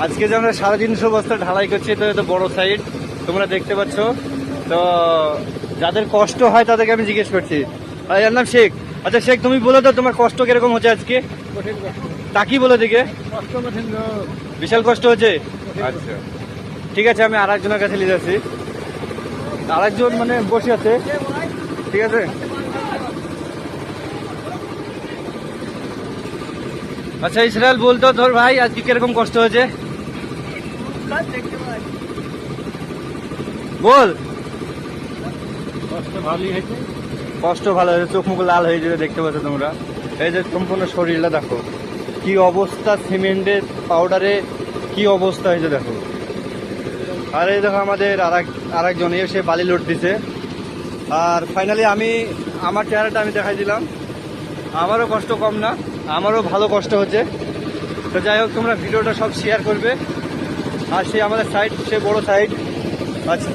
আজকে যে আমরা 350 বস্তা ঢালাই করছি, তো এটা বড় সাইড তোমরা দেখতে পাচ্ছ। তো যাদের কষ্ট হয় তাদেরকে আমি জিজ্ঞেস করছি। এর নাম শেখ। আচ্ছা শেখ, তুমি বলো তো তোমার কষ্ট কিরকম হচ্ছে আজকে? তাকি বলো দিকে। বিশাল কষ্ট হচ্ছে। আচ্ছা ঠিক আছে, আমি আর একজনের কাছে নিয়ে যাচ্ছি। আরেকজন মানে বসে আছে, ঠিক আছে। আচ্ছা ইসরায়েল, বলতো তোর ভাই আজকে কিরকম কষ্ট হয়েছে বল। কষ্ট ভালোই হয়েছে। কষ্ট ভালো হয়েছে, চোখ মুখ লাল হয়ে যাবে দেখতে পাচ্ছ তোমরা। এই যে সম্পূর্ণ শরীরটা দেখো কি অবস্থা, সিমেন্টের পাউডারে কি অবস্থা হয়েছে দেখো। আর এই দেখো আমাদের আরেকজন এসে বালি লোড দিছে। আর ফাইনালি আমি আমার চেহারাটা আমি দেখাই দিলাম। আমারও কষ্ট কম না, আমারও ভালো কষ্ট হচ্ছে। তো যাই হোক, তোমরা ভিডিওটা সব শেয়ার করবে। আর সে আমাদের সাইড, সে বড় সাইড। আচ্ছা